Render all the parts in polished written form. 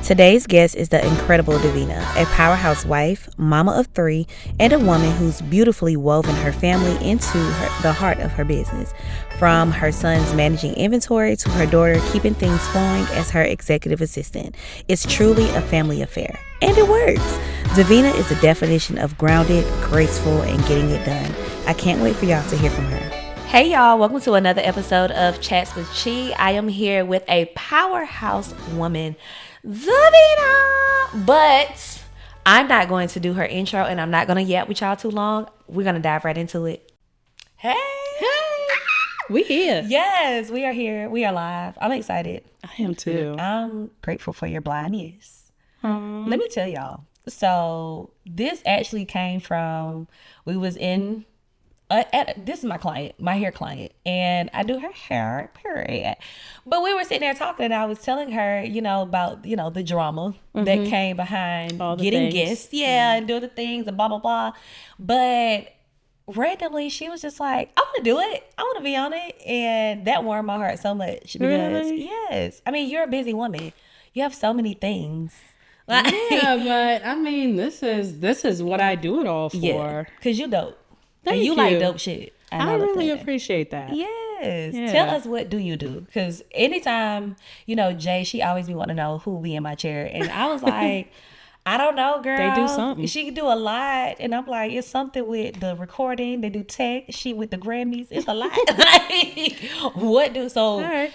Today's guest is the incredible Davina, a powerhouse wife, mama of 3, and a woman who's beautifully woven her family into the heart of her business. From her son's managing inventory to her daughter keeping things flowing as her executive assistant. It's truly a family affair. And it works. Davina is the definition of grounded, graceful, and getting it done. I can't wait for y'all to hear from her. Hey y'all, welcome to another episode of Chats With Chee. I am here with a powerhouse woman, Davina. But I'm not going to do her intro and I'm not going to yap with y'all too long. We're going to dive right into it. Hey. We here. Yes, we are here. We are live. I'm excited. I am too. I'm grateful for your blindness. Let me tell y'all. So this actually came from, we was in, this is my client, my hair client, and I do her hair, period. But we were sitting there talking and I was telling her, about, the drama that came behind getting guests. Yeah, and doing the things and blah, blah, blah. But randomly, she was just like, I want to do it. I want to be on it. And that warmed my heart so much. Because, yes. I mean, you're a busy woman. You have so many things. Yeah, but I mean, this is what I do it all for. Yeah, because you dope. Thank and you you. like dope shit. I really appreciate that. Yes. Yeah. Tell us, what do you do? Because anytime, Jay, she always be wanting to know who be in my chair. And I was like, I don't know, girl. They do something. She can do a lot. And I'm like, it's something with the recording. They do tech. She with the Grammys. It's a lot. What do, so, all right.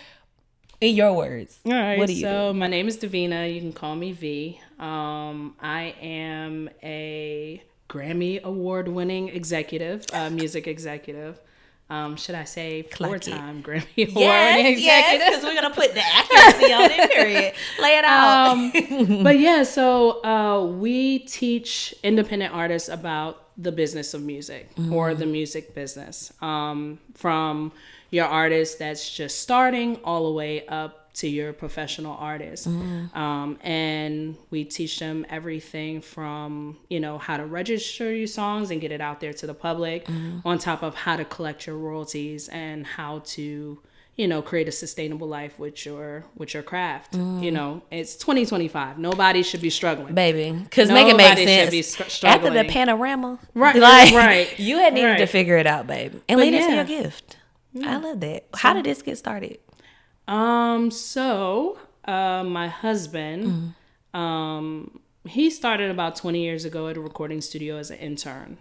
In your words, All right. What do you do? My name is Davina. You can call me V. I am a Grammy award-winning executive, music executive. Should I say 4-time Grammy award-winning executive? Yes, because we're going to put the accuracy on it, period. Lay it out. But yeah, so we teach independent artists about the business of music or the music business. From your artist that's just starting all the way up to your professional artist. And we teach them everything from, how to register your songs and get it out there to the public, on top of how to collect your royalties and how to, create a sustainable life with your craft. It's 2025. Nobody should be struggling. Baby, because make it make sense. Should be struggling. After the panorama, right, right. You had needed to figure it out, babe. And lean into your gift. I love that. How did this get started? So my husband, he started about 20 years ago at a recording studio as an intern.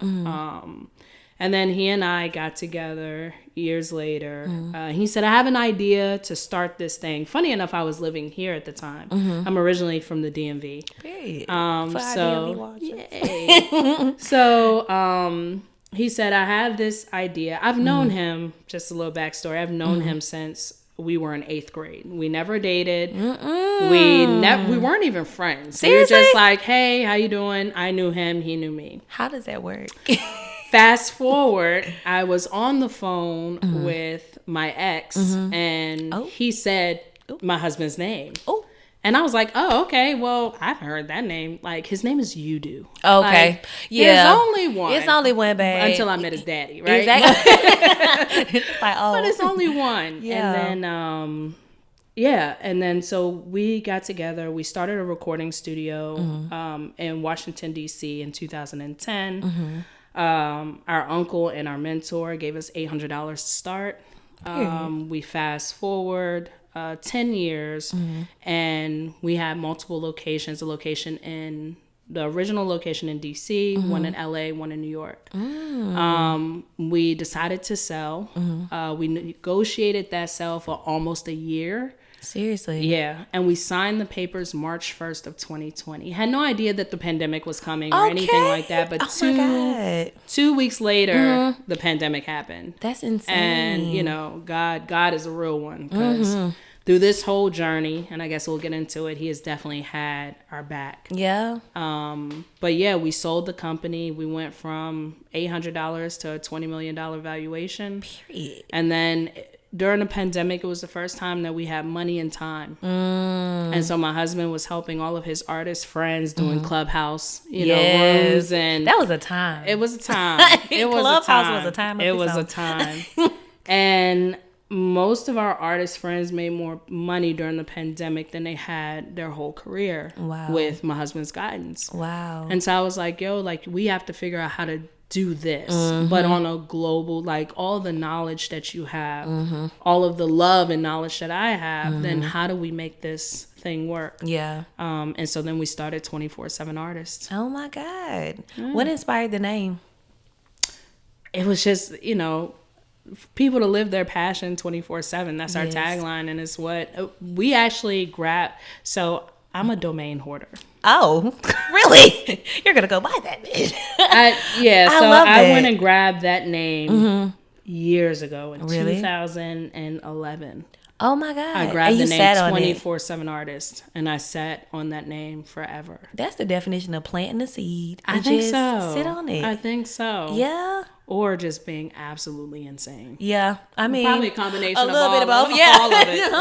And then he and I got together years later. He said, I have an idea to start this thing. Funny enough, I was living here at the time. I'm originally from the DMV. Period. So he said, I have this idea. I've known him, just a little backstory. I've known him since we were in 8th grade. We never dated. We weren't even friends. Seriously? We were just like, hey, how you doing? I knew him. He knew me. How does that work? Fast forward, I was on the phone with my ex, and he said my husband's name. And I was like, oh, okay, well, I've heard that name. Like, his name is Udo. Okay. Like, yeah. There's only one. It's only one, babe. Until I met his daddy, right? Exactly. But it's only one. Yeah. And then, and then so we got together. We started a recording studio in Washington, D.C. in 2010. Our uncle and our mentor gave us $800 to start. We fast forward 10 years and we had multiple locations. The original location in DC, one in LA, one in New York. We decided to sell. We negotiated that sale for almost a year. Seriously? Yeah. And we signed the papers March 1st of 2020. Had no idea that the pandemic was coming or anything like that. But 2 weeks later, the pandemic happened. That's insane. And, God is a real one. Because through this whole journey, and I guess we'll get into it, he has definitely had our back. Yeah. But yeah, we sold the company. We went from $800 to a $20 million valuation. Period. And then during the pandemic, it was the first time that we had money and time. And so my husband was helping all of his artist friends doing Clubhouse, rooms. And that was a time. It was a time. Clubhouse was a time. It was a time. And most of our artist friends made more money during the pandemic than they had their whole career. Wow. With my husband's guidance. Wow. And so I was like, yo, like, we have to figure out how to do this, but on a global, like, all the knowledge that you have, all of the love and knowledge that I have, then how do we make this thing work? Yeah. And so then we started 24/7 Artists. Oh my God. What inspired the name? It was just, you know, people to live their passion 24/7. That's our tagline, and it's what we actually grab. So I'm a domain hoarder. Oh, really? You're gonna go buy that bitch. I went and grabbed that name years ago in 2011. Oh my God. I grabbed the name 24/7 Artist, and I sat on that name forever. That's the definition of planting a seed. I think just so. Sit on it. I think so. Yeah. Or just being absolutely insane. Yeah, I mean, probably a combination a little bit of both. Yeah, all of it.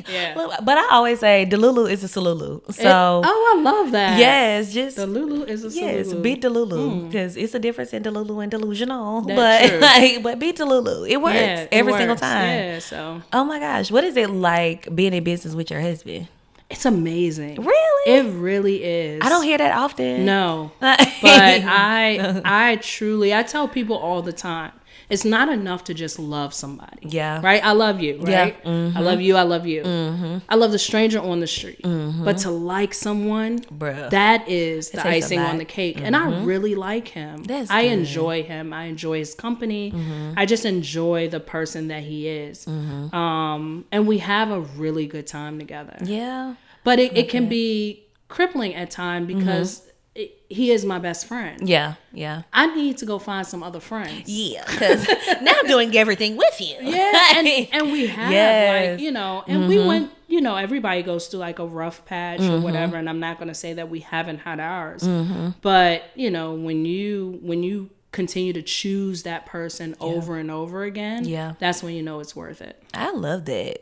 Right? But I always say Delulu is a Salulu. So I love that. Yes, just Delulu is a Salulu. Yes, beat Delulu because it's a difference in Delulu and delusional. That's true. But beat Delulu, it works every single time. Yeah. So. Oh my gosh, what is it like being in business with your husband? It's amazing. Really? It really is. I don't hear that often. No. But I truly, I tell people all the time, it's not enough to just love somebody. Yeah. Right? I love you, right? Yeah. I love you. I love you. I love the stranger on the street. But to like someone, bruh, that is the icing on the cake. And I really like him. I enjoy him. I enjoy his company. I just enjoy the person that he is. And we have a really good time together. Yeah. But it can be crippling at times because he is my best friend. Yeah, yeah. I need to go find some other friends. Yeah, because now I'm doing everything with you. Yeah, and we have, like, you know, and we went, you know, everybody goes through like a rough patch or whatever, and I'm not going to say that we haven't had ours. But, you know, when you continue to choose that person over and over again, that's when you know it's worth it. I love that.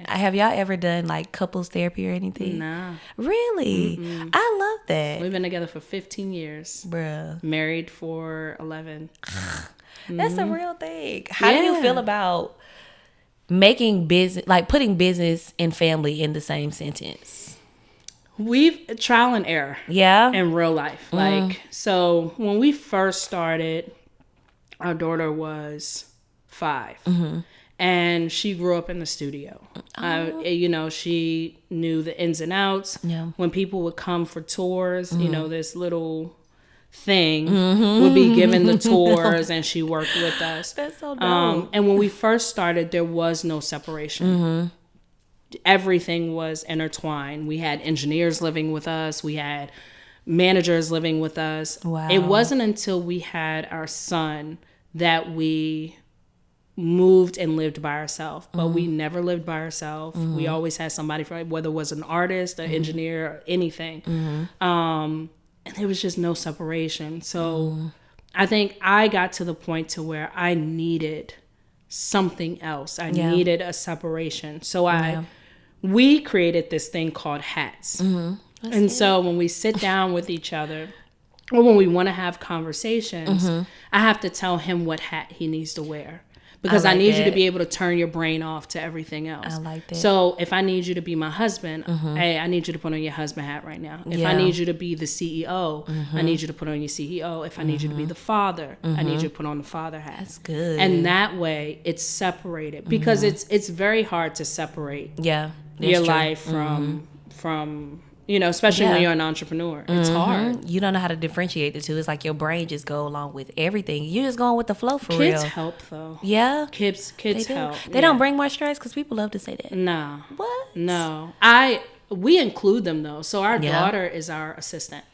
Have y'all ever done like couples therapy or anything? Nah. Really? I love that. We've been together for 15 years. Bruh. Married for 11. That's a real thing. How do you feel about making business, like putting business and family in the same sentence? We've trial and error. Yeah. In real life. Like, so when we first started, our daughter was 5. And she grew up in the studio. You know, she knew the ins and outs. Yeah. When people would come for tours, you know, this little thing would be given the tours, and she worked with us. That's so dope. And when we first started, there was no separation. Everything was intertwined. We had engineers living with us. We had managers living with us. Wow. It wasn't until we had our son that we moved and lived by ourselves, but we never lived by ourselves. We always had somebody, for whether it was an artist, an engineer, or anything. And there was just no separation. So I think I got to the point to where I needed something else. I needed a separation. So we created this thing called hats. And so when we sit down with each other, or when we want to have conversations, I have to tell him what hat he needs to wear. Because I need you to be able to turn your brain off to everything else. I like that. So if I need you to be my husband, hey, I need you to put on your husband hat right now. If I need you to be the CEO, I need you to put on your CEO. If I need you to be the father, I need you to put on the father hat. That's good. And that way it's separated. Because it's very hard to separate your life from you know, especially when you're an entrepreneur. It's hard. You don't know how to differentiate the two. It's like your brain just go along with everything. You're just going with the flow for real. Kids help, though. Yeah? Kids help. They don't bring more stress? Because people love to say that. No. What? No. We include them, though. So our daughter is our assistant.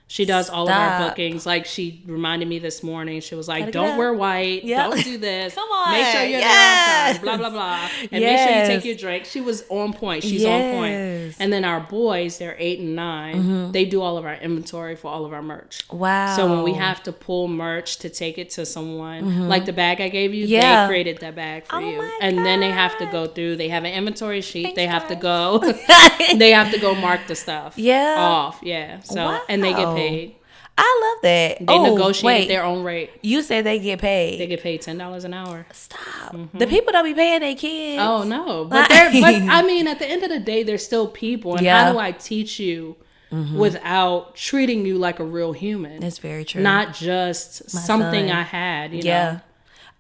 She does all of our bookings. Like, she reminded me this morning. She was like, don't wear white. Yep. Don't do this. Come on. Make sure you're there on time. Blah, blah, blah. And make sure you take your drink. She was on point. She's on point. And then our boys, they're 8 and 9. They do all of our inventory for all of our merch. Wow. So when we have to pull merch to take it to someone, like the bag I gave you, they created that bag for you. And then they have to go through. They have an inventory sheet. Thanks, they have to go. They have to go mark the stuff off. Yeah. So, and they get paid. I love that. They negotiate their own rate. You said they get paid. They get paid $10 an hour. Stop. The people don't be paying their kids. Oh no, but I mean, at the end of the day, they're still people. And how do I teach you without treating you like a real human? That's very true. Not just something I had. You know?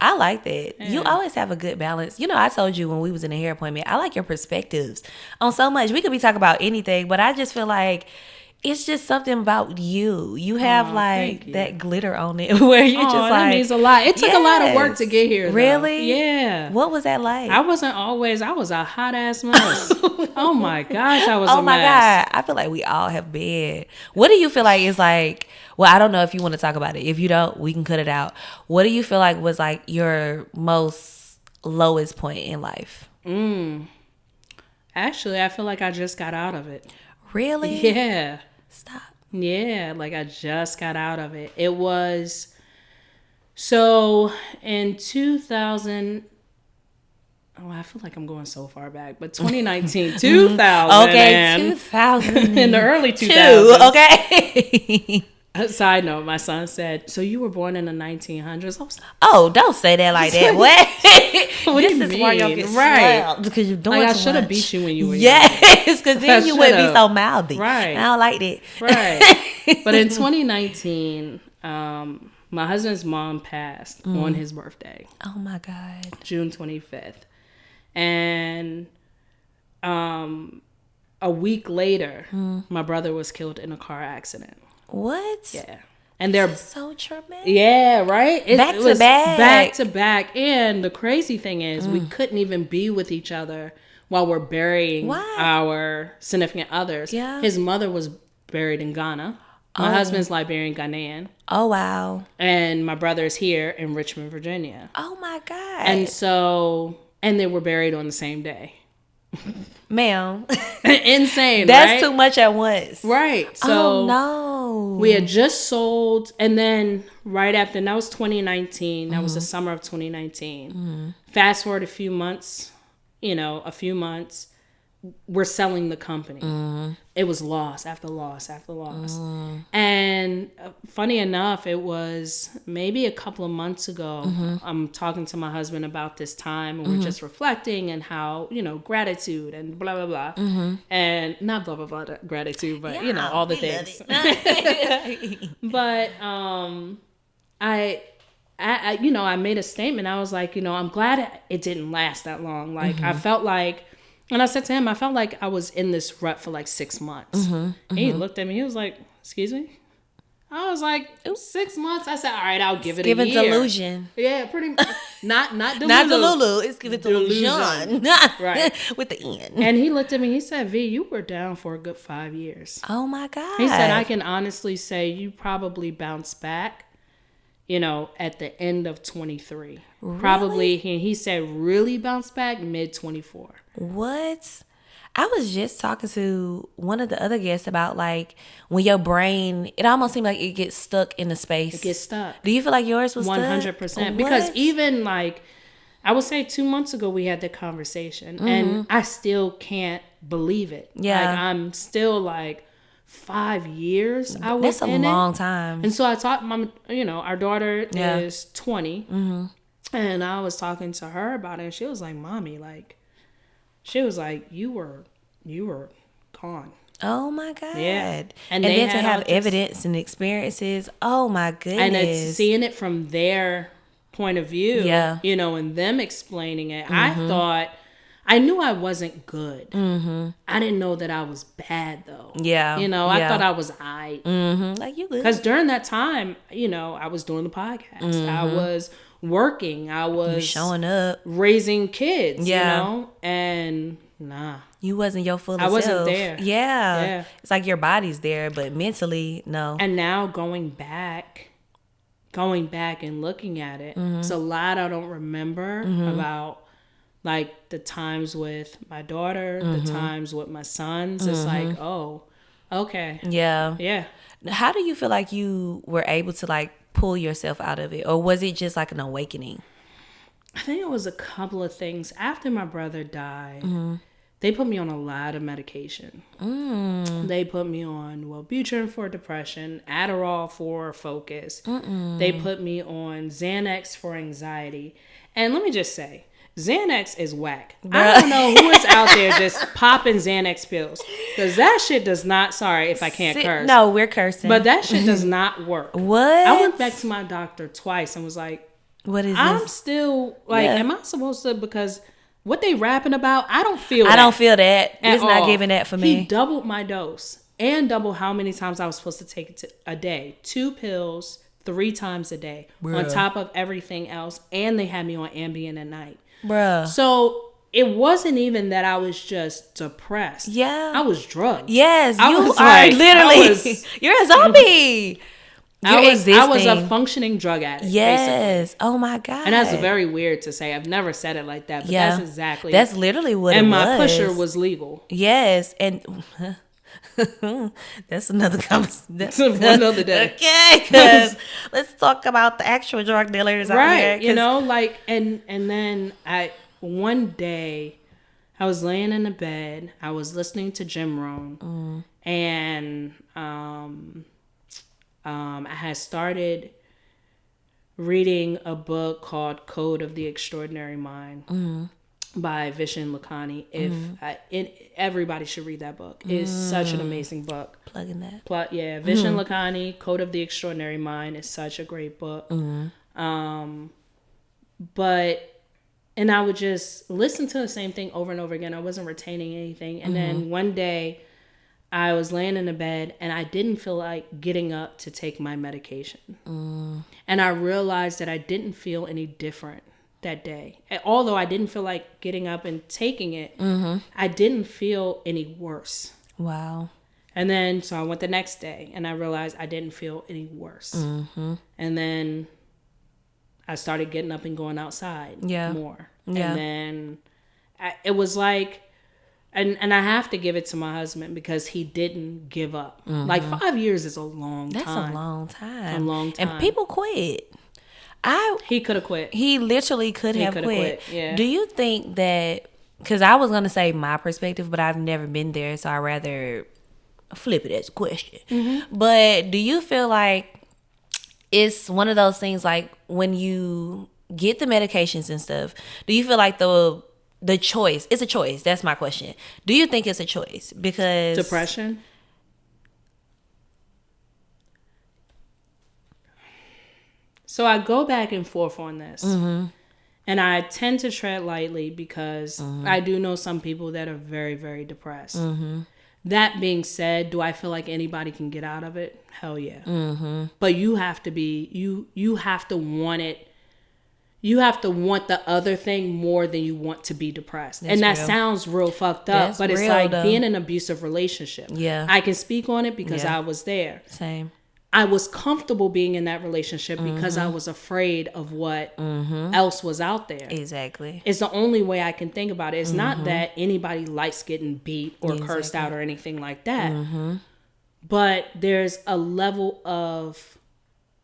I like that. Yeah. You always have a good balance. You know, I told you when we was in a hair appointment, I like your perspectives on so much. We could be talking about anything, but I just feel like it's just something about you. You have that glitter on it where you're just like, that means a lot. It took a lot of work to get here. Really? Though. Yeah. What was that like? I was a hot ass mess. Oh my gosh, I was a mess. Oh my God. I feel like we all have been. What do you feel like is like, well, I don't know if you want to talk about it. If you don't, we can cut it out. What do you feel like was like your most lowest point in life? Actually, I feel like I just got out of it. Really? Yeah. Stop. Yeah, like I just got out of it. It was so in 2000. Oh, I feel like I'm going so far back, but 2019, 2000. Okay, 2000. In the early 2000s. Okay. Side note, my son said, "So you were born in the 1900s?" I was like, "Oh, don't say that like that." What do you mean? Why y'all get right? Because you're doing like too I should have much. beat you when you were yes, because then you wouldn't be so mouthy. Right? I don't like that. Right. But in 2019, my husband's mom passed on his birthday. Oh my God. June 25th, and a week later, my brother was killed in a car accident. What? Yeah. And they're so traumatic. Yeah, right? Back to back. Back to back. And the crazy thing is we couldn't even be with each other while we're burying our significant others. Yeah. His mother was buried in Ghana. My husband's Liberian Ghanaian. Oh, wow. And my brother's here in Richmond, Virginia. Oh, my God. And so, and they were buried on the same day. Ma'am. Insane, That's right? too much at once. Right. So oh, no. We had just sold, and then right after, and that was 2019. That was the summer of 2019. Fast forward a few months, we're selling the company. It was loss after loss after loss. And funny enough, it was maybe a couple of months ago. I'm talking to my husband about this time, and we're just reflecting and how, gratitude and blah, blah, blah. And not blah, blah, blah, gratitude, but, all the things. But I made a statement. I was like, I'm glad it didn't last that long. Like, I felt like, and I said to him, I felt like I was in this rut for like 6 months. And he looked at me. He was like, excuse me? I was like, 6 months? I said, all right, I'll give it a year. Give it delusion. Yeah, pretty much. Not Delulu. Not Delulu. It's give it delusion. Right. With the N. And he looked at me. He said, V, you were down for a good 5 years. Oh, my God. He said, I can honestly say you probably bounced back, at the end of 23. Really? Probably, he said, really bounced back mid-24. What? I was just talking to one of the other guests about like when your brain, it almost seems like it gets stuck in the space. It gets stuck. Do you feel like yours was 100%. Stuck? Because even like, I would say 2 months ago we had the conversation and I still can't believe it. Yeah. Like I'm still like 5 years I was in it. That's a long time. And so I taught our daughter is 20 and I was talking to her about it and she was like, Mommy, like, she was like, you were gone. Oh my God. Yeah. And then to have evidence and experiences. Oh my goodness. And it's seeing it from their point of view. Yeah. And them explaining it. I knew I wasn't good. I didn't know that I was bad though. Yeah. I thought I was like you good. Because during that time, I was doing the podcast. I was working. I was showing up, raising kids. And nah, you wasn't your full. I wasn't there. Yeah, it's like your body's there, but mentally, no. And now going back and looking at it, it's a lot I don't remember about, like the times with my daughter, the times with my sons. It's like, oh, okay, yeah. How do you feel like you were able to like pull yourself out of it, or was it just like an awakening? I think it was a couple of things. After my brother died, they put me on a lot of medication. They put me on Wellbutrin for depression, Adderall for focus. They put me on Xanax for anxiety. And let me just say, Xanax is whack. Bruh. I don't know who is out there just popping Xanax pills. Because that shit does not, sorry if I can't curse. No, we're cursing. But that shit does not work. What? I went back to my doctor twice and was like, what is I'm this? still, like, am I supposed to, because what they rapping about, I don't feel that. I don't feel that. It's all. not giving that for me. He doubled my dose and double how many times I was supposed to take it a day. 2 pills, 3 times a day. Bruh. On top of everything else. And they had me on Ambien at night. Bruh. So it wasn't even that I was just depressed. Yeah. I was drugged. Yes, I you was are like, literally. You're a zombie. I was a functioning drug addict. Yes. Basically. Oh my God. And that's very weird to say. I've never said it like that, but that's exactly. That's literally what it was. And my pusher was legal. Yes, and that's another conversation. That's another day. Okay, because let's talk about the actual drug dealers out here. Right, you know, like, and then one day I was laying in the bed, I was listening to Jim Rohn, and I had started reading a book called Code of the Extraordinary Mind by Vishen Lakhani. Everybody should read that book. It's such an amazing book. Plugging that. Vishen Lakhani, Code of the Extraordinary Mind is such a great book. And I would just listen to the same thing over and over again. I wasn't retaining anything. And then one day I was laying in the bed and I didn't feel like getting up to take my medication. And I realized that I didn't feel any different that day. Although I didn't feel like getting up and taking it, I didn't feel any worse. Wow. And then, so I went the next day and I realized I didn't feel any worse. And then I started getting up and going outside more. Yeah. And then it was like, and I have to give it to my husband because he didn't give up. Like 5 years is a long time. That's a long time. A long time. And people quit. He could have quit. He literally could have quit. Yeah. Do you think that, because I was going to say my perspective, but I've never been there, so I'd rather flip it as a question. But do you feel like it's one of those things, like when you get the medications and stuff, do you feel like the choice, it's a choice? That's my question. Do you think it's a choice? Because depression? So I go back and forth on this. And I tend to tread lightly because I do know some people that are very, very depressed. That being said, do I feel like anybody can get out of it? Hell yeah. But you have to be, you have to want it. You have to want the other thing more than you want to be depressed. That's and that real. Sounds real fucked up. That's but it's real, like though. Being in an abusive relationship. Yeah. I can speak on it because I was there. Same. I was comfortable being in that relationship because I was afraid of what else was out there. Exactly. It's the only way I can think about it. It's not that anybody likes getting beat or cursed out or anything like that. But there's a level of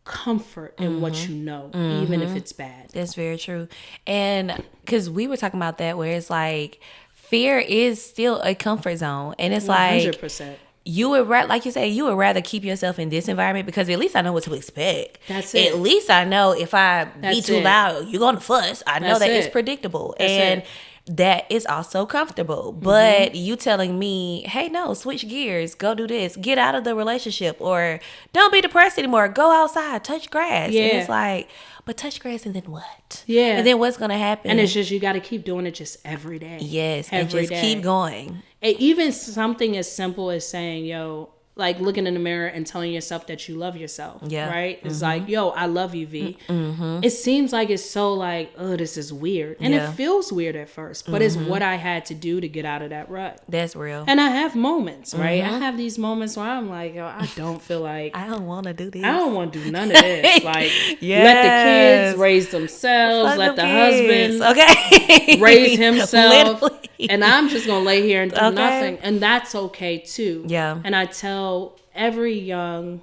comfort in what you know, even if it's bad. That's very true. And because we were talking about that, where it's like fear is still a comfort zone. And it's 100%. Like... You would, like you say, you would rather keep yourself in this environment because at least I know what to expect. That's it. At least I know if I be too loud, you're going to fuss. I know that it's predictable. And that is also comfortable. But you telling me, hey, no, switch gears, go do this, get out of the relationship, or don't be depressed anymore, go outside, touch grass. Yeah. And it's like, but touch grass and then what? Yeah. And then what's going to happen? And it's just, you got to keep doing it just every day. Yes. And just keep going. And even something as simple as saying, yo, like looking in the mirror and telling yourself that you love yourself. Yeah. Right? It's like, yo, I love you, V. It seems like it's so like, oh, this is weird. And it feels weird at first, but it's what I had to do to get out of that rut. That's real. And I have moments, right? I have these moments where I'm like, yo, I don't feel like... I don't want to do this. I don't want to do none of this. Like, let the kids raise themselves. Let the husband raise himself. Literally. And I'm just going to lay here and do nothing. And that's okay, too. Yeah. And I tell every young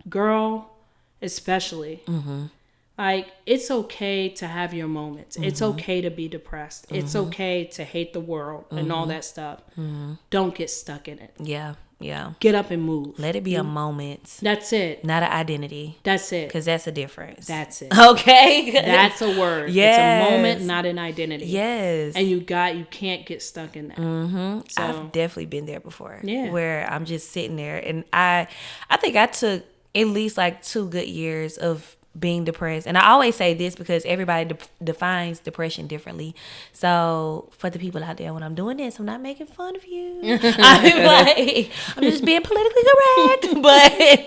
girl, especially, Like, it's okay to have your moments. It's okay to be depressed. It's okay to hate the world and all that stuff. Don't get stuck in it. Yeah. Yeah. Get up and move. Let it be a moment. That's it. Not an identity. That's it. Because that's a difference. That's it. Okay. That's a word. Yes. It's a moment, not an identity. Yes. And you can't get stuck in that. So, I've definitely been there before. Yeah. Where I'm just sitting there, and I think I took at least like 2 good years of being depressed. And I always say this because everybody defines depression differently. So for the people out there, when I'm doing this, I'm not making fun of you. I'm just being politically correct. But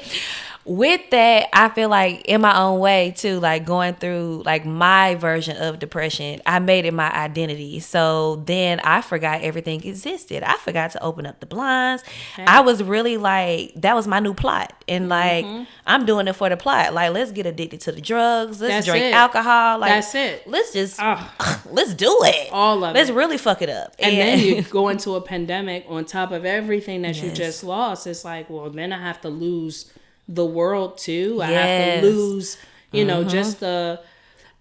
with that, I feel like in my own way too, like going through like my version of depression, I made it my identity. So then I forgot everything existed. I forgot to open up the blinds. Okay. I was really like, that was my new plot. And like, I'm doing it for the plot. Like, let's get addicted to the drugs. Let's drink alcohol. Like, that's it. Let's just, let's do it. All of let's it. Let's really fuck it up. And then you go into a pandemic on top of everything that you just lost. It's like, well, then I have to lose the world too. I have to lose, you know, just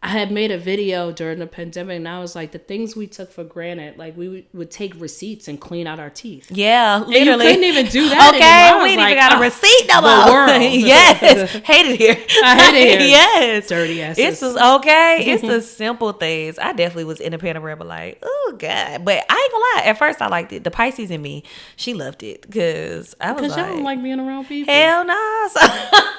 I had made a video during the pandemic, and I was like, the things we took for granted, like we would take receipts and clean out our teeth. Yeah, literally. And you couldn't even do that okay, we ain't even got a receipt no more. The world. Hate it here. I hate it here. Yes. Dirty asses. It's just, okay. It's the simple things. I definitely was independent rebel, like, oh God. But I ain't gonna lie. At first, I liked it. The Pisces in me, she loved it because I was like, y'all don't like being around people. Hell no. So,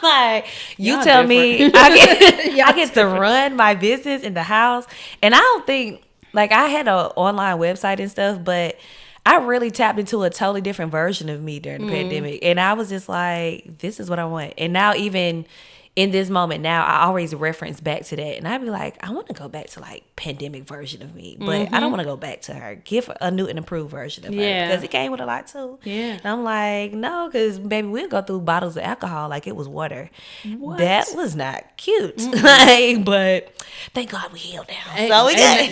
like, you y'all tell different. me, I get to run my business in the house, and I don't think, like, I had an online website and stuff, but I really tapped into a totally different version of me during the pandemic, and I was just like, this is what I want. And now, even in this moment now, I always reference back to that, and I'd be like, I want to go back to like pandemic version of me, but I don't want to go back to her. Give a new and improved version of her, because it came with a lot too. Yeah, and I'm like, no, because baby, we'll go through bottles of alcohol like it was water. What? That was not cute. Like, but thank God we healed now, so we good.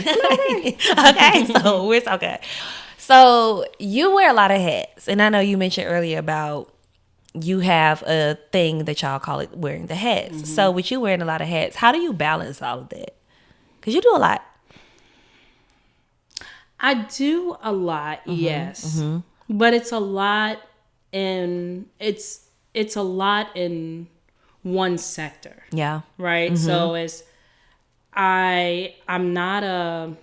Okay, so we're so good. So you wear a lot of hats, and I know you mentioned earlier about you have a thing that y'all call it wearing the hats. So with you wearing a lot of hats, how do you balance all of that? Because you do a lot. I do a lot, yes. But it's a lot in it's a lot in one sector. Yeah. Right? So it's I'm not a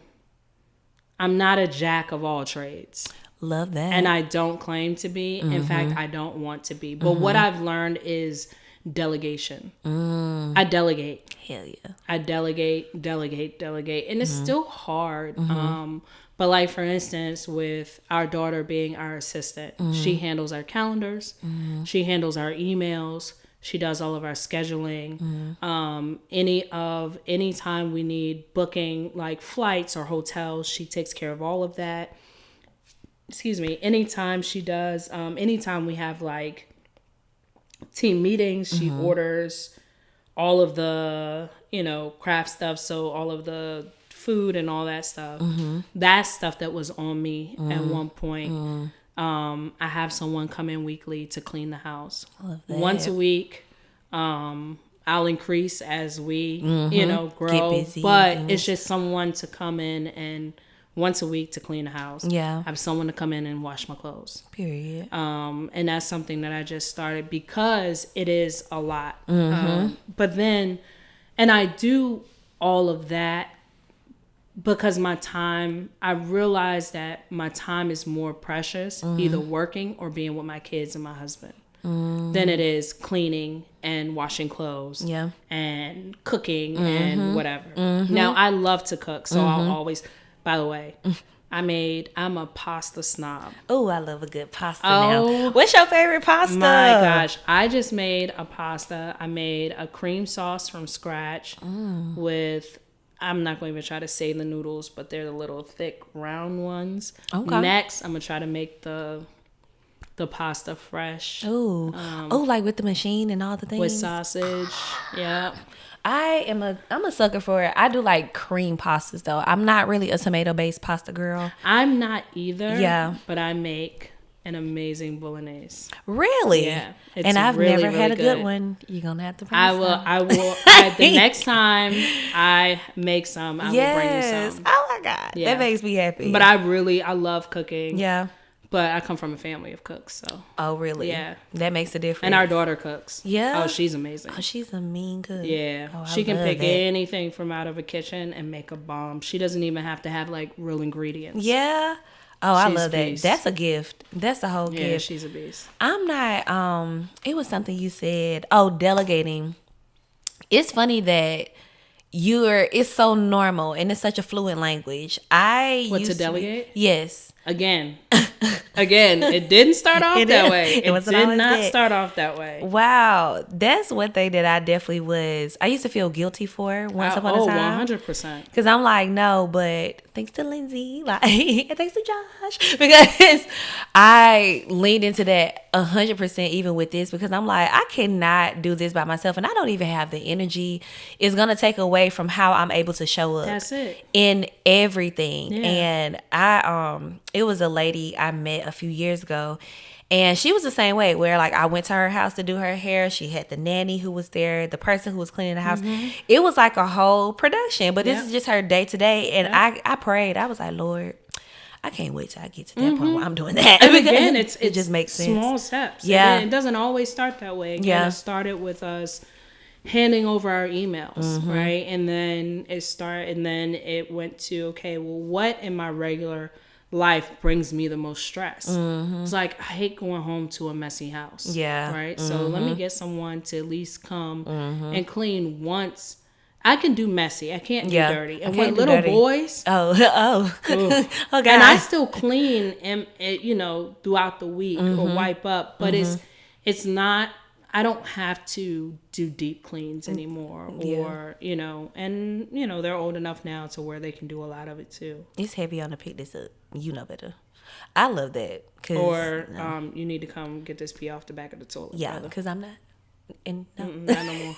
jack of all trades. Love that. And I don't claim to be. In fact, I don't want to be. But what I've learned is delegation. I delegate. Hell yeah. I delegate. And it's still hard. But like, for instance, with our daughter being our assistant, she handles our calendars. She handles our emails. She does all of our scheduling. Anytime we need booking, like flights or hotels, she takes care of all of that. Excuse me. Anytime she does, anytime we have like team meetings, she orders all of the, craft stuff. So all of the food and all that stuff. That's stuff that was on me at one point. I have someone come in weekly to clean the house. Once a week. I'll increase as we, grow. Get busy. But it's just someone to come in and once a week to clean the house. Yeah. I have someone to come in and wash my clothes. Period. And that's something that I just started because it is a lot. But then, and I do all of that because I realize that my time is more precious, either working or being with my kids and my husband, than it is cleaning and washing clothes and cooking and whatever. Now, I love to cook, so I'll always... By the way, I'm a pasta snob. Oh, I love a good pasta now. What's your favorite pasta? My gosh. I just made a pasta. I made a cream sauce from scratch with, I'm not going to even try to say the noodles, but they're the little thick round ones. Okay. Next, I'm going to try to make the pasta fresh. Oh, like with the machine and all the things? With sausage. Yeah. I'm a sucker for it. I do like cream pastas though. I'm not really a tomato based pasta girl. I'm not either. Yeah. But I make an amazing bolognese. Really? Yeah. It's And I've really, never had a really good one. You're going to have to bring I some. will. The next time I make some, I will bring you some. Oh my God. Yeah. That makes me happy. But I love cooking. Yeah. But I come from a family of cooks, so. Oh, really? Yeah. That makes a difference. And our daughter cooks. Yeah. Oh, she's amazing. Oh, she's a mean cook. Yeah. Oh, she can pick that. anything from out of a kitchen and make a bomb. She doesn't even have to have like real ingredients. Yeah. Oh, She's I love that. beast. That's a gift. That's a whole Yeah, gift. she's a beast. I'm not, it was something you said. Oh, delegating. It's funny that it's so normal and it's such a fluent language. To delegate? Yes. Again, it didn't start off that way. It did not start off that way. Wow. That's one thing that I definitely I used to feel guilty for once upon a time. 100%. Because I'm like, no, but thanks to Lindsay, like, and thanks to Josh, because I leaned into that 100% even with this, because I'm like, I cannot do this by myself, and I don't even have the energy. It's going to take away from how I'm able to show up. That's it. In everything. Yeah. And it was a lady I met a few years ago, and she was the same way, where like I went to her house to do her hair. She had the nanny who was there, the person who was cleaning the house. It was like a whole production, but this is just her day to day. And I prayed. I was like, Lord, I can't wait till I get to that point where I'm doing that. And again, it just makes sense. Small steps. Yeah. It doesn't always start that way. Again, Yeah. It started with us handing over our emails, right? And then it went to, okay, well, what in my regular life brings me the most stress? It's like, I hate going home to a messy house. Yeah. Right? So let me get someone to at least come and clean once. I can do messy. I can't do dirty. And with little boys, oh God. and I still clean and throughout the week or wipe up, but it's not, I don't have to do deep cleans anymore, or and they're old enough now to where they can do a lot of it too. It's heavy on to pick this up. You know better. I love that. Or you need to come get this pee off the back of the toilet. Yeah, because I'm not. And no. Not no more.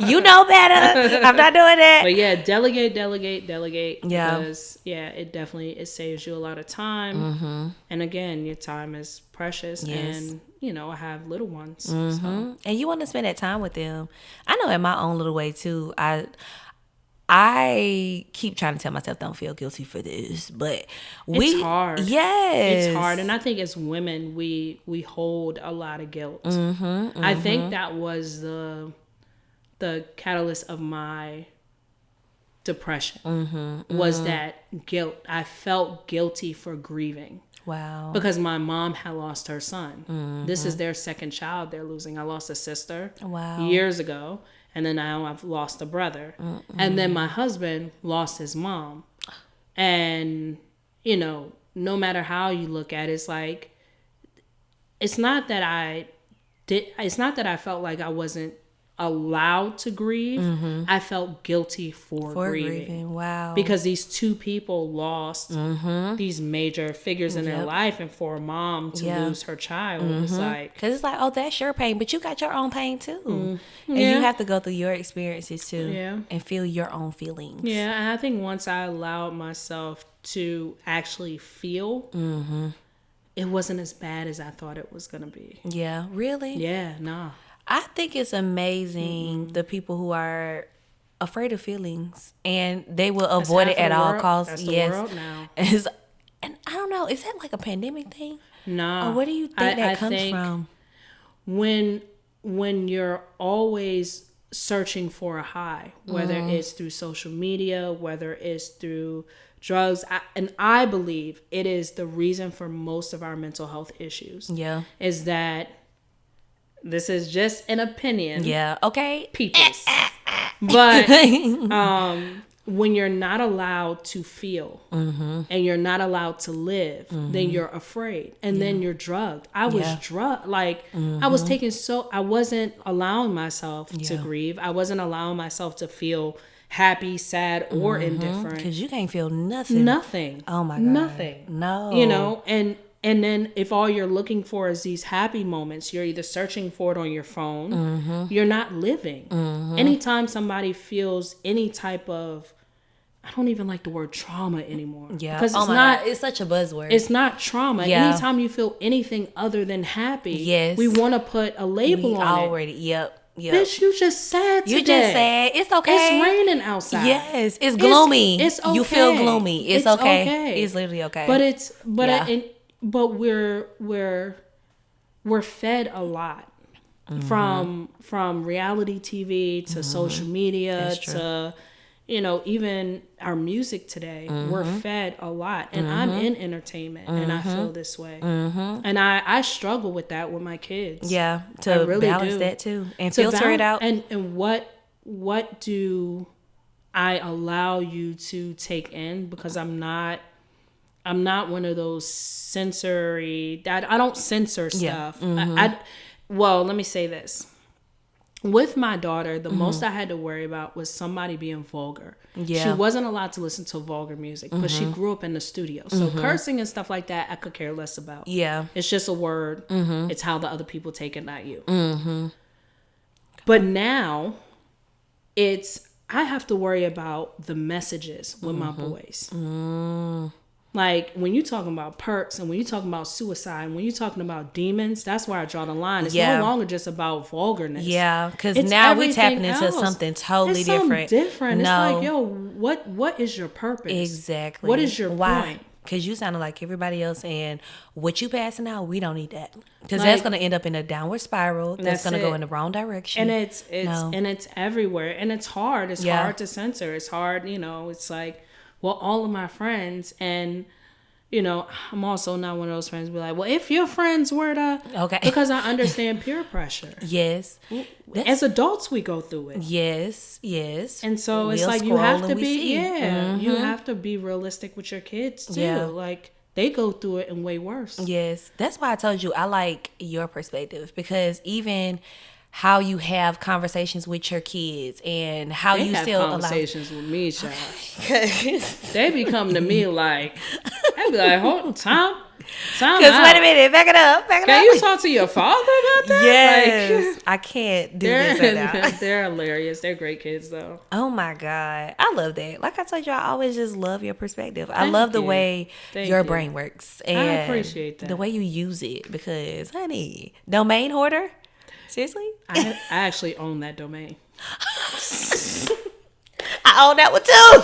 You know better. I'm not doing that. But yeah, delegate. Yeah. Because it saves you a lot of time. And again, your time is precious. Yes. And I have little ones. So. And you want to spend that time with them. I know in my own little way too. I keep trying to tell myself don't feel guilty for this, but it's hard. Yes, it's hard, and I think as women we hold a lot of guilt. I think that was the catalyst of my depression. Was that guilt? I felt guilty for grieving. Wow. Because my mom had lost her son. This is their second child they're losing. I lost a sister years ago. And then now I've lost a brother. And then my husband lost his mom. And, no matter how you look at it, it's like, it's not that I felt like I wasn't allowed to grieve. I felt guilty for grieving. Wow. Because these two people lost these major figures in their life, and for a mom to lose her child, it's like, because it's like, oh, that's your pain, but you got your own pain too, and you have to go through your experiences too, and feel your own feelings. Yeah, and I think once I allowed myself to actually feel, it wasn't as bad as I thought it was gonna be. Yeah, really. Yeah, nah. I think it's amazing the people who are afraid of feelings and they will avoid it at all costs. That's the world now. And I don't know, is that like a pandemic thing? No. Or where do you think that comes from? When you're always searching for a high, whether it's through social media, whether it's through drugs, and I believe it is the reason for most of our mental health issues. Yeah. Is that this is just an opinion. Yeah. Okay. People's. But when you're not allowed to feel and you're not allowed to live, then you're afraid. And then you're drugged. I was drugged. Like I was taking I wasn't allowing myself to grieve. I wasn't allowing myself to feel happy, sad, or indifferent. Because you can't feel nothing. Nothing. Oh my God. Nothing. No. And then if all you're looking for is these happy moments, you're either searching for it on your phone, you're not living. Anytime somebody feels any type of I don't even like the word trauma anymore. Yeah. Because it's not. God. It's such a buzzword. It's not trauma. Yeah. Anytime you feel anything other than happy, yes, we want to put a label on it. Yep. Bitch, you just sad today. You just sad. It's okay. It's raining outside. Yes. It's gloomy. It's okay. You feel gloomy. It's okay. It's literally okay. But we're fed a lot. From reality TV to social media to even our music today. We're fed a lot, and I'm in entertainment, and I feel this way, and I struggle with that with my kids. Yeah, to really balance that too, and filter it out. And what do I allow you to take in? Because I'm not one of those sensory. I don't censor stuff. Well, let me say this. With my daughter, the most I had to worry about was somebody being vulgar. Yeah. She wasn't allowed to listen to vulgar music, but she grew up in the studio. So cursing and stuff like that, I could care less about. Yeah. It's just a word. It's how the other people take it, not you. But now, I have to worry about the messages with my boys. Like, when you're talking about perks and when you're talking about suicide and when you're talking about demons, that's where I draw the line. It's no longer just about vulgarness. Yeah, because now we're tapping into something totally different. It's like, yo, what is your purpose? Exactly. What is your point? Because you sounded like everybody else, and what you passing out, we don't need that. Because that's going to end up in a downward spiral. That's going to go in the wrong direction. And it's everywhere. And it's hard. It's hard to censor. It's hard, it's like... Well, all of my friends, and, I'm also not one of those friends who be like, well, if your friends were to... Okay. Because I understand peer pressure. Yes. As adults, we go through it. Yes. And so it's like you have to be... You have to be realistic with your kids, too. Yeah. Like, they go through it and way worse. Yes. That's why I told you I like your perspective. Because even... how you have conversations with your kids and how they you have still conversations with me, child. They be coming to me like, I be like, hold time. Because wait a minute, back it up. Can you talk to your father about that? Yes, I can't do this right now. They're hilarious. They're great kids, though. Oh my God, I love that. Like I told you, I always just love your perspective. I love the way your brain works, and I appreciate that. The way you use it. Because, honey, domain hoarder. Seriously? I actually own that domain. I own that one too.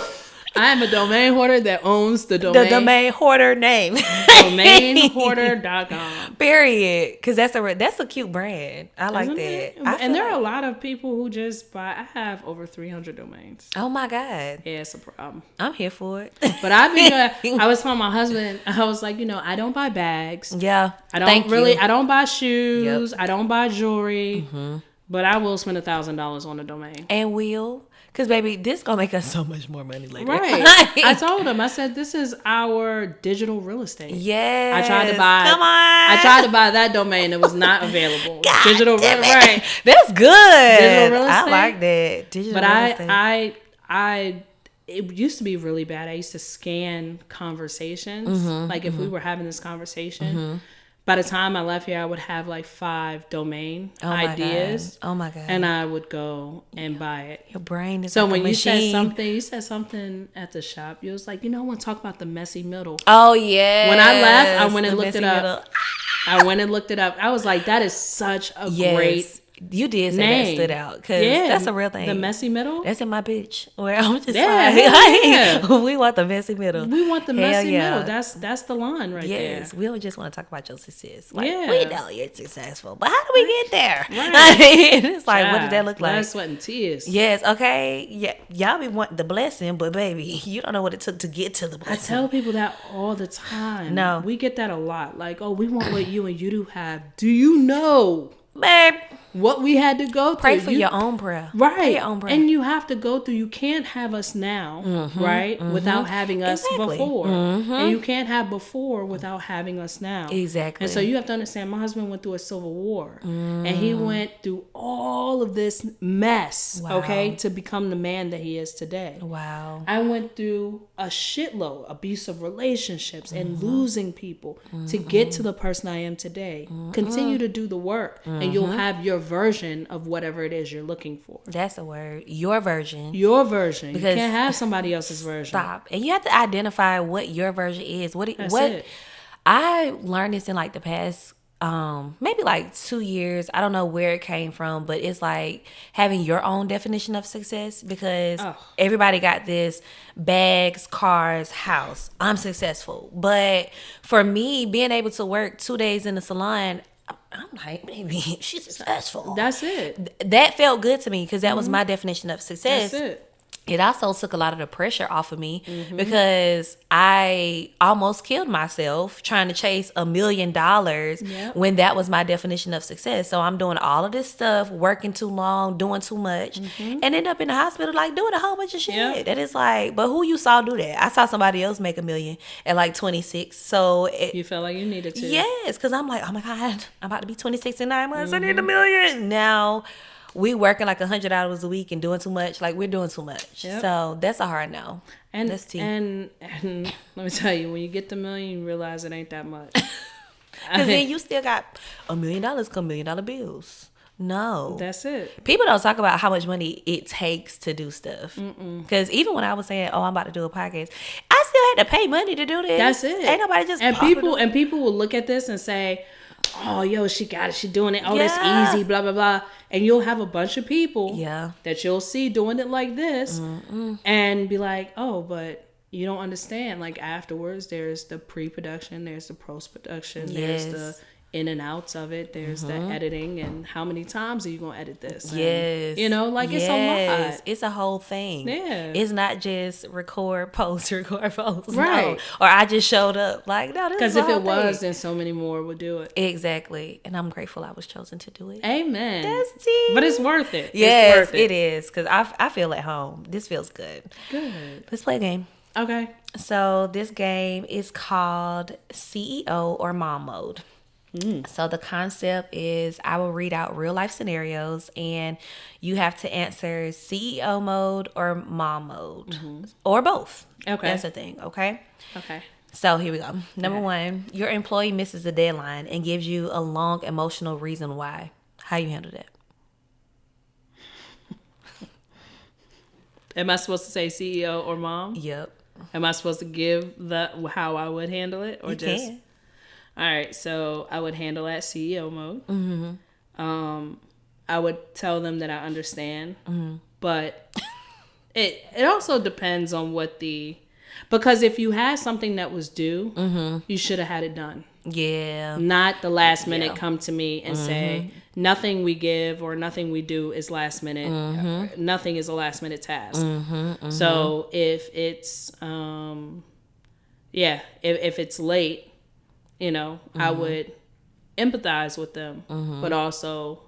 I am a domain hoarder that owns the domain. The domain hoarder name. Domainhoarder.com. Period. Because that's a cute brand. I like that. And there are a lot of people who just buy. I have over 300 domains. Oh my God. Yeah, it's a problem. I'm here for it. But I was telling my husband, I was like, I don't buy bags. Yeah. I don't buy shoes. Yep. I don't buy jewelry. But I will spend $1,000 on a domain. And will. Because, baby, this going to make us so much more money later. Right. I told him, I said, this is our digital real estate. Yes. I tried to buy that domain. It was not available. God digital real estate. Right. That's good. Digital real estate. I like that. Digital real estate. But it used to be really bad. I used to scan conversations. Like, if we were having this conversation... By the time I left here, I would have like 5 domain ideas. Oh my God. And I would go and buy it. Your brain is so like when a machine. You said something at the shop. You was like, I want to talk about the messy middle. Oh yeah. When I left, I went and looked it up. I went and looked it up. I was like, that is such a great You did say name. That stood out because that's a real thing. The messy middle. That's in my bitch. Where I'm just like, we want the messy middle. We want the messy middle. That's the line right there. Yes, we don't just want to talk about your success. Like, we know you're successful, but how do we get there? Right. It's like, what did that look like? Blood, sweat, and tears. Yes. Okay. Yeah. Y'all be wanting the blessing, but baby, you don't know what it took to get to the blessing. I tell people that all the time. No, we get that a lot. Like, we want what you and you have. Do you know? Babe, what we had to go through. Pray for your own prayer. Right. Your own prayer. And you have to go through. You can't have us now, right? Without having us before. And you can't have before without having us now. Exactly. And so you have to understand, my husband went through a civil war. And he went through all of this mess, okay, to become the man that he is today. Wow. I went through a shitload, abusive relationships and losing people to get to the person I am today. Continue to do the work and you'll have your version of whatever it is you're looking for. That's a word. Your version. Your version. Because you can't have somebody else's version. Stop. And you have to identify what your version is. That's it. I learned this in like the past maybe like 2 years. I don't know where it came from, but it's like having your own definition of success, because everybody got this: bags, cars, house. I'm successful. But for me, being able to work 2 days in the salon, I'm like, maybe she's successful. That's it. That felt good to me, because that was my definition of success. That's it. It also took a lot of the pressure off of me, because I almost killed myself trying to chase $1 million when that was my definition of success. So I'm doing all of this stuff, working too long, doing too much, and end up in the hospital like doing a whole bunch of shit. Yep. And it's like, but who you saw do that? I saw somebody else make $1 million at like 26. So you felt like you needed to. Yes, because I'm like, oh my God, I'm about to be 26 in 9 months. I need $1 million now. We working like 100 hours a week and doing too much. Like, we're doing too much. Yep. So that's a hard no. And let me tell you, when you get the $1 million, you realize it ain't that much. Because then you still got $1 million come $1 million bills. No. That's it. People don't talk about how much money it takes to do stuff. Because even when I was saying, oh, I'm about to do a podcast, I still had to pay money to do this. That's it. Ain't nobody just and people will look at this and say, oh, yo, she got it. She doing it. Oh, that's easy, blah, blah, blah. And you'll have a bunch of people that you'll see doing it like this and be like, oh, but you don't understand. Like, afterwards, there's the pre-production, there's the post-production, there's the in and outs of it, there's the editing, and how many times are you going to edit this? And, you know, like, it's a lot. It's a whole thing. Yeah. It's not just record, post. Right. No. Or I just showed up. Like, no, this is because if it was, then so many more would do it. Exactly. And I'm grateful I was chosen to do it. Amen. That's deep. But it's worth it. Yes, it's worth it is. Because I feel at home. This feels good. Good. Let's play a game. Okay. So this game is called CEO or Mom Mode. So the concept is I will read out real life scenarios and you have to answer CEO mode or mom mode or both. Okay. That's the thing. Okay. Okay. So here we go. Number one, your employee misses a deadline and gives you a long emotional reason why. How you handle that? Am I supposed to say CEO or mom? Yep. Am I supposed to give how I would handle it, or you just? Can. All right, so I would handle that CEO mode. I would tell them that I understand, but it also depends on because if you had something that was due, you should have had it done. Yeah. Not the last minute come to me and say nothing we give or nothing we do is last minute. Nothing is a last minute task. So if it's if it's late, you know, I would empathize with them, but also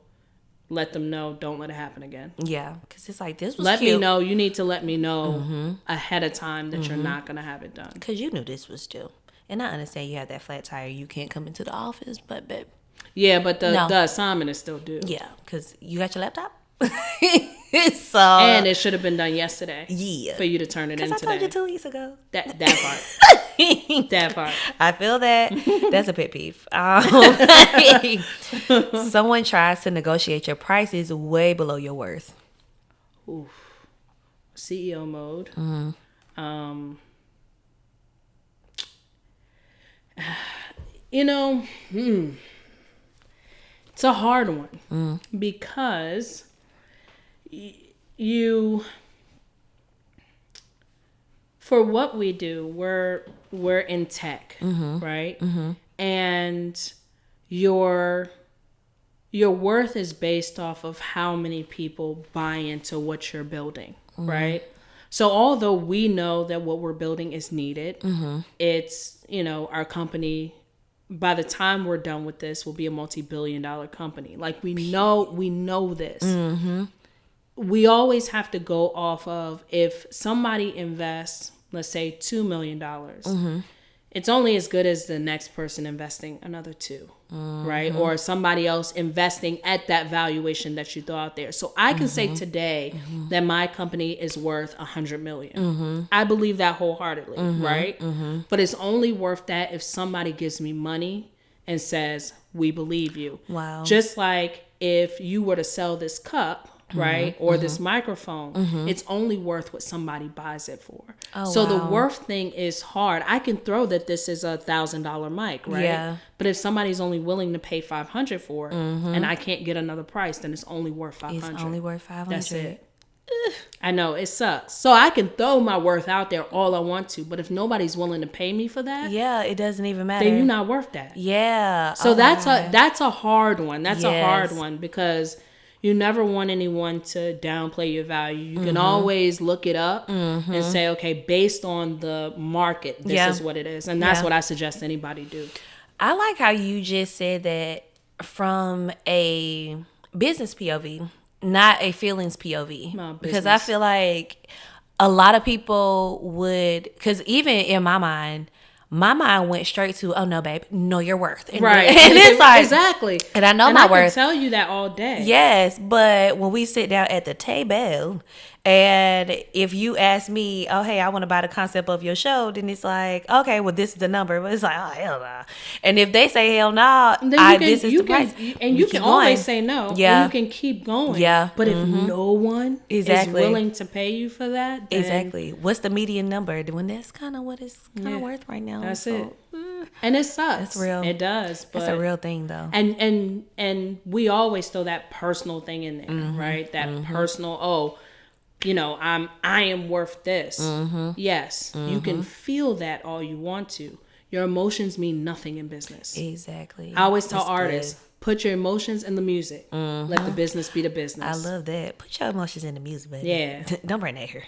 let them know, don't let it happen again. Yeah, because it's like, this was Let cute. me know. You need to let me know ahead of time that you're not going to have it done. Because you knew this was due. And I understand you have that flat tire. You can't come into the office, but babe. Yeah, but the assignment is still due. Yeah, because you got your laptop. And it should have been done yesterday. Yeah. For you to turn it in today. Because I told you 2 weeks ago. That part. That part. I feel that. That's a pet peeve. Someone tries to negotiate your prices way below your worth. Oof. CEO mode. You know, it's a hard one because for what we do, we're in tech, right? And your worth is based off of how many people buy into what you're building, right? So although we know that what we're building is needed, it's, you know, our company, by the time we're done with this, will be a multi-billion-dollar company. Like, we know this. We always have to go off of, if somebody invests, let's say $2 million, it's only as good as the next person investing another $2 million, right? Or somebody else investing at that valuation that you throw out there. So I can say today that my company is worth $100 million. I believe that wholeheartedly, right? But it's only worth that if somebody gives me money and says, we believe you. Wow. Just like if you were to sell this cup, right, or this microphone, it's only worth what somebody buys it for. So the worth thing is hard. I can throw that this is $1,000 mic, right? Yeah. But if somebody's only willing to pay $500 for it, and I can't get another price, then it's only worth $500. It's only worth $500. That's it. I know, it sucks. So I can throw my worth out there all I want to, but if nobody's willing to pay me for that, Yeah, it doesn't even matter. then you're not worth that. Yeah. So Oh that's my. that's a hard one. That's a hard Yes. one because you never want anyone to downplay your value. You can always look it up and say, okay, based on the market, this is what it is. And that's what I suggest anybody do. I like how you just said that from a business POV, not a feelings POV. No, because I business. feel like a lot of people would, because even in my mind went straight to, oh no, babe, know your worth. And, Right. And it's like, exactly. and I know and my I can worth. tell you that all day. Yes, but when we sit down at the table, and if you ask me, oh, hey, I want to buy the concept of your show, then it's like, okay, well, this is the number. But it's like, oh, hell nah. And if they say, hell nah, this is the price. And you can always say no. Yeah. And you can keep going. Yeah. But if no one Exactly. is willing to pay you for that, then Exactly. What's the median number? When that's kind of what it's kind of worth right now. that's it. And it sucks. That's real. It does. But That's a real thing, though. And we always throw that personal thing in there, right? That personal, I am worth this. Yes, you can feel that all you want to. Your emotions mean nothing in business. Exactly. I always tell That's artists, good. put your emotions in the music. Let the business be the business. I love that. Put your emotions in the music, baby. Yeah. Don't bring that here.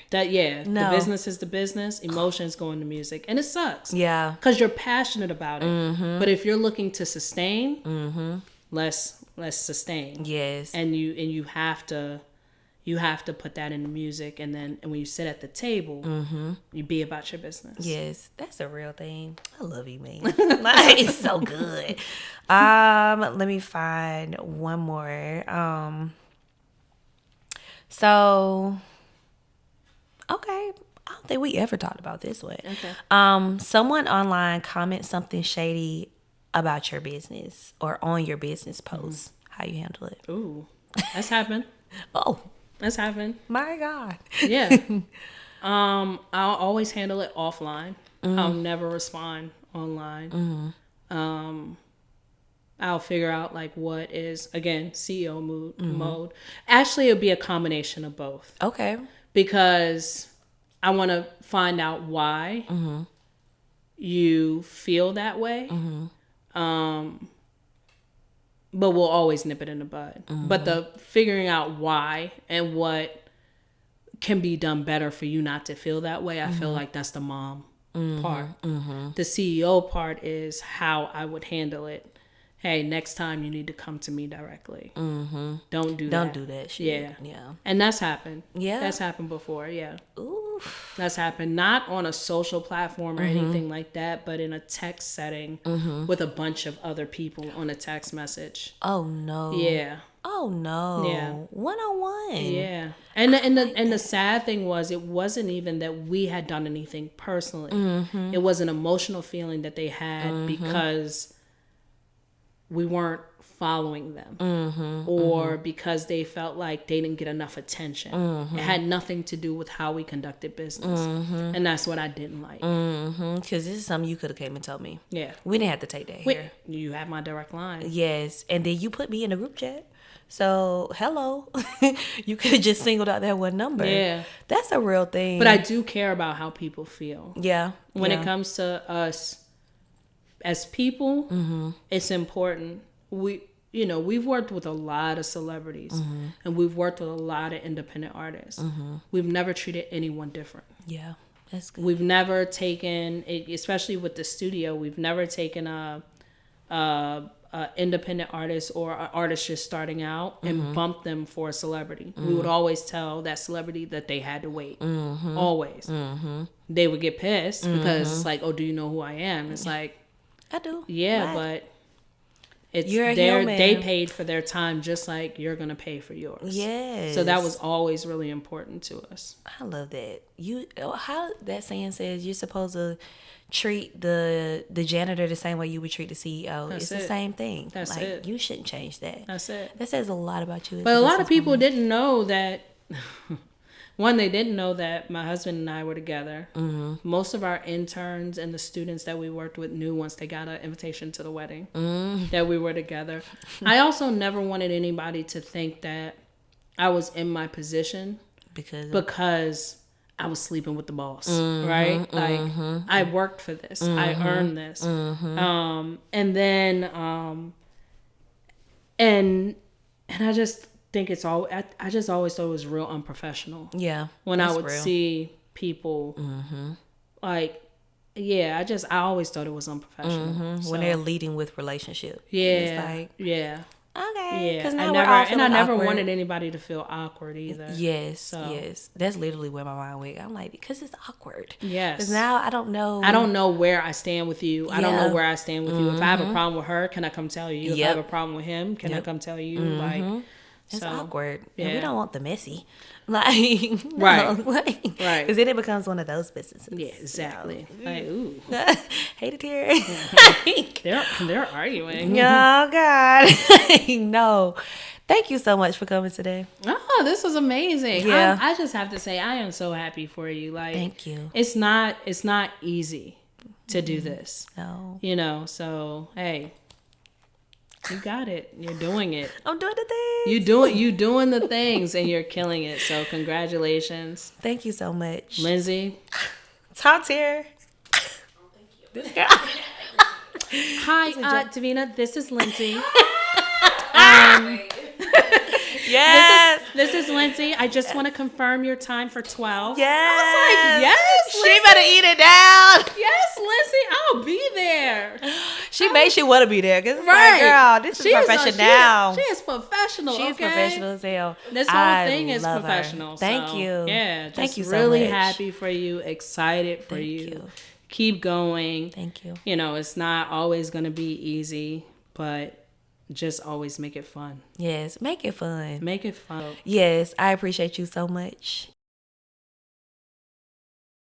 The business is the business. Emotions go into music, and it sucks. Yeah. Because you're passionate about it. But if you're looking to sustain, let's sustain. Yes. And you have to put that in the music, and when you sit at the table, you be about your business. Yes, that's a real thing. I love you, man. Like, it's so good. Let me find one more. So, okay. I don't think we ever talked about this one. Okay. Someone online comments something shady about your business or on your business post. How you handle it? Ooh, that's happened. Oh, That's happened. my God. Yeah. I'll always handle it offline. I'll never respond online. I'll figure out like what is, again, CEO mode. Actually, it'll be a combination of both. Okay. Because I want to find out why you feel that way. But we'll always nip it in the bud. But the figuring out why and what can be done better for you not to feel that way, I feel like that's the mom part. The CEO part is how I would handle it. Hey, next time you need to come to me directly. Don't do that. Don't do that shit. Yeah. Yeah. And that's happened. Yeah. That's happened before, yeah. Ooh. That's happened not on a social platform or anything like that, but in a text setting with a bunch of other people on a text message. Oh no. Yeah. Oh no. Yeah. 101. Yeah. And the sad thing was, it wasn't even that we had done anything personally. It was an emotional feeling that they had because we weren't following them or because they felt like they didn't get enough attention. It had nothing to do with how we conducted business. And that's what I didn't like. Because this is something you could have came and told me. Yeah. We didn't have to take that here. You have my direct line. Yes. And then you put me in a group chat. So, hello. You could have just singled out that one number. Yeah. That's a real thing. But I do care about how people feel. Yeah. When it comes to us as people, it's important. We've worked with a lot of celebrities and we've worked with a lot of independent artists. We've never treated anyone different. Yeah. That's good. We've never taken, especially with the studio, we've never taken a independent artist or an artist just starting out and bumped them for a celebrity. We would always tell that celebrity that they had to wait. Always. They would get pissed because it's like, oh, do you know who I am? It's like, I do. yeah, Right. but You're a human. They paid for their time just like you're gonna pay for yours. Yes. So that was always really important to us. I love that. How that saying says you're supposed to treat the janitor the same way you would treat the CEO. It's the same thing. That's like, it. You shouldn't change that. That's it. That says a lot about you. But a lot of people didn't know that. One, they didn't know that my husband and I were together. Mm-hmm. Most of our interns and the students that we worked with knew once they got an invitation to the wedding that we were together. I also never wanted anybody to think that I was in my position because I was sleeping with the boss, right? Like, I worked for this. I earned this. And then, and I just think it's all, I just always thought it was real unprofessional. Yeah. When I would see people, like, I always thought it was unprofessional. So, when they're leading with relationship. Yeah. It's like, yeah. Okay. Yeah, I never wanted anybody to feel awkward either. Yes, yes. That's literally where my mind went. I'm like, because it's awkward. Yes. Because now I don't know. I don't know where I stand with you. I don't know where I stand with you. If I have a problem with her, can I come tell you? If I have a problem with him, can I come tell you? Like, it's awkward. Yeah. And we don't want the messy. Like, no, right. Right. Because then it becomes one of those businesses. Yeah, exactly. Like, ooh. Hate it here. They're arguing. Oh, God. No. Thank you so much for coming today. Oh, this was amazing. Yeah. I just have to say, I am so happy for you. Like, thank you. It's not easy to do this. No. You know, so, hey. You got it. You're doing it. I'm doing the things. You doing the things and you're killing it. So congratulations. Thank you so much. Lindsay. Top tier. Oh, thank you. This girl. Hi, Davina. This is Lindsay. Yes. This is Lindsay. I just want to confirm your time for 12. Yes. I was like, yes, Lindsay. She better eat it down. Yes, Lindsay. I'll be there. She made sure want to be there. Cause right. Like, girl, this is professional. She is professional. She's professional as hell. This whole thing is professional. Her. Thank you. Yeah. Thank you so really much. Happy for you. Excited for you. Keep going. Thank you. You know, it's not always going to be easy, but just always make it fun. Yes, make it fun. Make it fun. Yes, I appreciate you so much.